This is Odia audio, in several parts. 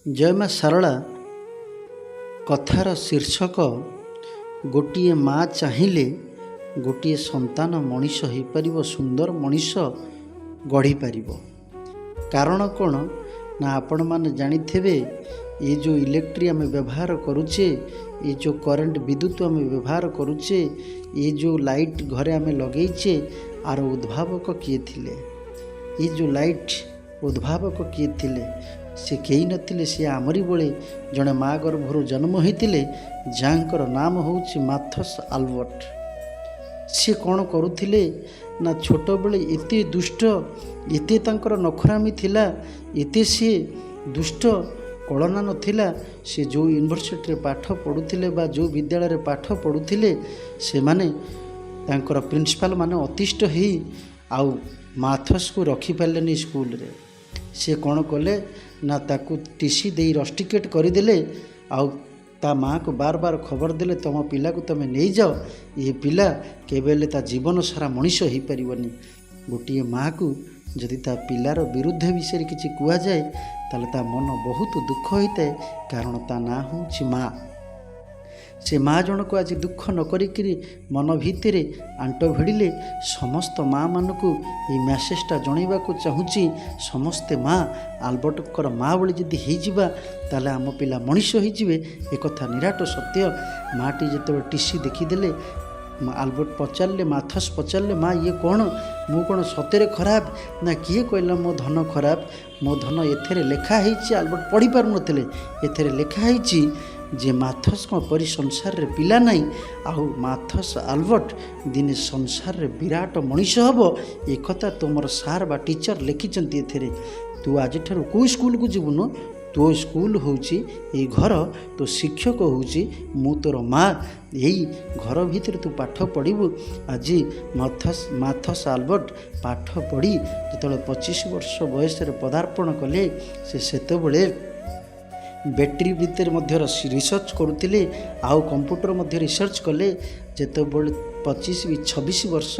ଜୟ ମା ଶାରଳା କଥାର ଶୀର୍ଷକ ଗୋଟିଏ ମା ଚାହିଁଲେ ଗୋଟିଏ ସନ୍ତାନ ମଣିଷ ହୋଇପାରିବ, ସୁନ୍ଦର ମଣିଷ ଗଢ଼ିପାରିବ। କାରଣ କ'ଣ ନା ଆପଣମାନେ ଜାଣିଥିବେ, ଏ ଯେଉଁ ଇଲେକ୍ଟ୍ରି ଆମେ ବ୍ୟବହାର କରୁଛେ, ଏ ଯେଉଁ କରେଣ୍ଟ ବିଦ୍ୟୁତ ଆମେ ବ୍ୟବହାର କରୁଛେ, ଏ ଯେଉଁ ଲାଇଟ୍ ଘରେ ଆମେ ଲଗେଇଛେ, ଆର ଉଦ୍ଭାବକ କିଏ ଥିଲେ? ଏ ଯେଉଁ ଲାଇଟ୍ ଉଦ୍ଭାବକ କିଏ ଥିଲେ? ସେ କେହି ନଥିଲେ, ସେ ଆମରି ଭଳି ଜଣେ ମା ଗର୍ଭରୁ ଜନ୍ମ ହୋଇଥିଲେ, ଯାହାଙ୍କର ନାମ ହେଉଛି ମାଥସ୍ ଆଲବର୍ଟ। ସେ କ'ଣ କରୁଥିଲେ ନା ଛୋଟବେଳେ ଏତେ ଦୁଷ୍ଟ, ଏତେ ତାଙ୍କର ନଖରାମି ଥିଲା, ଏତେ ସିଏ ଦୁଷ୍ଟ କଳନା ନଥିଲା। ସେ ଯେଉଁ ୟୁନିଭର୍ସିଟିରେ ପାଠ ପଢ଼ୁଥିଲେ ବା ଯେଉଁ ବିଦ୍ୟାଳୟରେ ପାଠ ପଢ଼ୁଥିଲେ, ସେମାନେ ତାଙ୍କର ପ୍ରିନ୍ସିପାଲ ମାନେ ଅତିଷ୍ଠ ହେଇ ଆଉ ମାଥସ୍କୁ ରଖିପାରିଲେନି ସ୍କୁଲରେ। ସେ କ'ଣ କଲେ ନା ତାକୁ ଟିସି ଦେଇ ରଷ୍ଟିକେଟ୍ କରିଦେଲେ, ଆଉ ତା ମାଆକୁ ବାର ବାର ଖବର ଦେଲେ, ତୁମ ପିଲାକୁ ତୁମେ ନେଇଯାଅ, ଏ ପିଲା କେବେ ହେଲେ ତା ଜୀବନ ସାରା ମଣିଷ ହୋଇପାରିବନି। ଗୋଟିଏ ମାଆକୁ ଯଦି ତା ପିଲାର ବିରୁଦ୍ଧ ବିଷୟରେ କିଛି କୁହାଯାଏ, ତାହେଲେ ତା ମନ ବହୁତ ଦୁଃଖ ହୋଇଥାଏ, କାରଣ ତା ନାଁ ହେଉଛି ମା। ସେ ମା ଜଣକୁ ଆଜି ଦୁଃଖ ନ କରିକିରି ମନ ଭିତରେ ଆଣ୍ଟ ଭିଡ଼ିଲେ। ସମସ୍ତ ମା'ମାନଙ୍କୁ ଏଇ ମେସେଜଟା ଜଣାଇବାକୁ ଚାହୁଁଛି, ସମସ୍ତେ ମା ଆଲବର୍ଟଙ୍କର ମା ଭଳି ଯଦି ହେଇଯିବା, ତାହେଲେ ଆମ ପିଲା ମଣିଷ ହୋଇଯିବେ। ଏକଥା ନିରାଟ ସତ୍ୟ। ମାଟି ଯେତେବେଳେ ଟିସି ଦେଖିଦେଲେ, ଆଲବର୍ଟ ପଚାରିଲେ, ମାଥସ୍ ପଚାରିଲେ, ମା ଇଏ କ'ଣ? ମୁଁ କ'ଣ ସତରେ ଖରାପ? ନା କିଏ କହିଲା ମୋ ଧନ ଖରାପ? ମୋ ଧନ ଏଥିରେ ଲେଖା ହେଇଛି। ଆଲବର୍ଟ ପଢ଼ି ପାରୁନଥିଲେ। ଏଥିରେ ଲେଖା ହେଇଛି ଯେ ମାଥସ୍ଙ୍କ ପରି ସଂସାରରେ ପିଲା ନାହିଁ, ଆଉ ମାଥସ୍ ଆଲବର୍ଟ ଦିନେ ସଂସାରରେ ବିରାଟ ମଣିଷ ହେବ। ଏକଥା ତୁମର ସାର୍ ବା ଟିଚର ଲେଖିଛନ୍ତି ଏଥିରେ। ତୁ ଆଜିଠାରୁ କେଉଁ ସ୍କୁଲକୁ ଯିବୁନୁ, ତୋ ସ୍କୁଲ ହେଉଛି ଏଇ ଘର, ତୋ ଶିକ୍ଷକ ହେଉଛି ମୁଁ ତୋର ମା। ଏଇ ଘର ଭିତରେ ତୁ ପାଠ ପଢ଼ିବୁ। ଆଜି ମାଥସ୍ ଆଲବର୍ଟ ପାଠ ପଢ଼ି ଯେତେବେଳେ 25 ବର୍ଷ ବୟସରେ ପଦାର୍ପଣ କଲେ, ସେ ସେତେବେଳେ ବ୍ୟାଟେରୀ ଭିତରେ ମଧ୍ୟ ରିସର୍ଚ୍ଚ କରୁଥିଲେ, ଆଉ କମ୍ପ୍ୟୁଟର ମଧ୍ୟ ରିସର୍ଚ୍ଚ କଲେ। ଯେତେବେଳେ 25-26 ବର୍ଷ,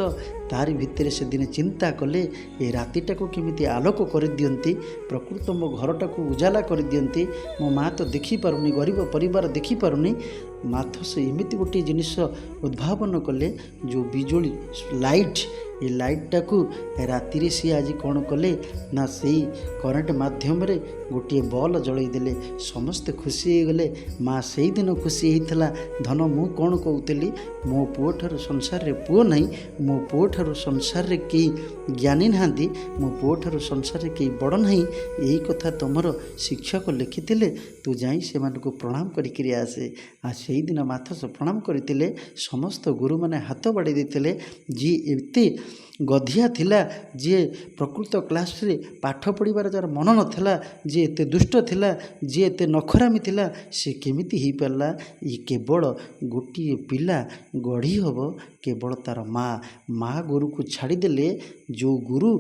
ତାରି ଭିତରେ ସେଦିନ ଚିନ୍ତା କଲେ, ଏ ରାତିଟାକୁ କେମିତି ଆଲୋକ କରିଦିଅନ୍ତି, ପ୍ରକୃତ ମୋ ଘରଟାକୁ ଉଜାଲା କରିଦିଅନ୍ତି। ମୋ ମା ତ ଦେଖିପାରୁନି, ଗରିବ ପରିବାର ଦେଖିପାରୁନି। ମାଥସ୍ ଏମିତି ଗୋଟିଏ ଜିନିଷ ଉଦ୍ଭାବନ କଲେ, ଯେଉଁ ବିଜୁଳି ଲାଇଟ୍, ଏ ଲାଇଟ୍ଟାକୁ ରାତିରେ ସିଏ ଆଜି କ'ଣ କଲେ ନା ସେଇ କରେଣ୍ଟ ମାଧ୍ୟମରେ ଗୋଟିଏ ବଲ୍ ଜଳେଇ ଦେଲେ। ସମସ୍ତେ ଖୁସି ହେଇଗଲେ। ମା ସେଇଦିନ ଖୁସି ହେଇଥିଲା। ଧନ ମୁଁ କ'ଣ କହୁଥିଲି, ମୋ ପୁଅଠାରୁ ସଂସାରରେ ପୁଅ ନାହିଁ, ମୋ ପୁଅଠାରୁ ସଂସାରରେ କେହି ଜ୍ଞାନୀ ନାହାନ୍ତି, ମୋ ପୁଅଠାରୁ ସଂସାରରେ କେହି ବଡ଼ ନାହିଁ। ଏଇ କଥା ତୁମର ଶିକ୍ଷକ ଲେଖିଥିଲେ, ତୁ ଯାଇ ସେମାନଙ୍କୁ ପ୍ରଣାମ କରିକିରି ଆସେ। ସେଇଦିନ ମାଥସ୍ ପ୍ରଣାମ କରିଥିଲେ। ସମସ୍ତ ଗୁରୁମାନେ ହାତ ବାଡ଼େଇ ଦେଇଥିଲେ। ଯିଏ ଏତେ ଗଧିଆ ଥିଲା, ଯିଏ ପ୍ରକୃତ କ୍ଲାସରେ ପାଠ ପଢ଼ିବାର ଯାହାର ମନ ନଥିଲା, ଯିଏ ଏତେ ଦୁଷ୍ଟ ଥିଲା, ଯିଏ ଏତେ ନଖରାମି ଥିଲା, ସେ କେମିତି ହେଇପାରିଲା? ଇଏ କେବଳ ଗୋଟିଏ ପିଲା ଗଢ଼ି ହେବ କେବଳ ତା'ର ମା ଗୁରୁକୁ ଛାଡ଼ିଦେଲେ। ଯେଉଁ ଗୁରୁ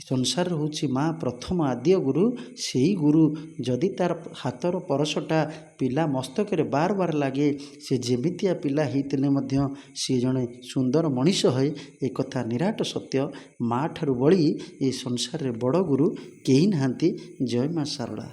ସଂସାର ହେଉଛି ମା, ପ୍ରଥମ ଆଦ୍ୟ ଗୁରୁ, ସେଇ ଗୁରୁ ଯଦି ତା'ର ହାତର ପରଶଟା ପିଲା ମସ୍ତକରେ ବାର ବାର ଲାଗେ, ସେ ଯେମିତିଆ ପିଲା ହେଇଥିଲେ ମଧ୍ୟ ସିଏ ଜଣେ ସୁନ୍ଦର ମଣିଷ ହୁଏ। ଏକଥା ନିରାଟ ସତ୍ୟ। ମା ଠାରୁ ବଳି ଏ ସଂସାରରେ ବଡ଼ ଗୁରୁ କେହି ନାହାନ୍ତି। ଜୟ ମା ଶାରଳା।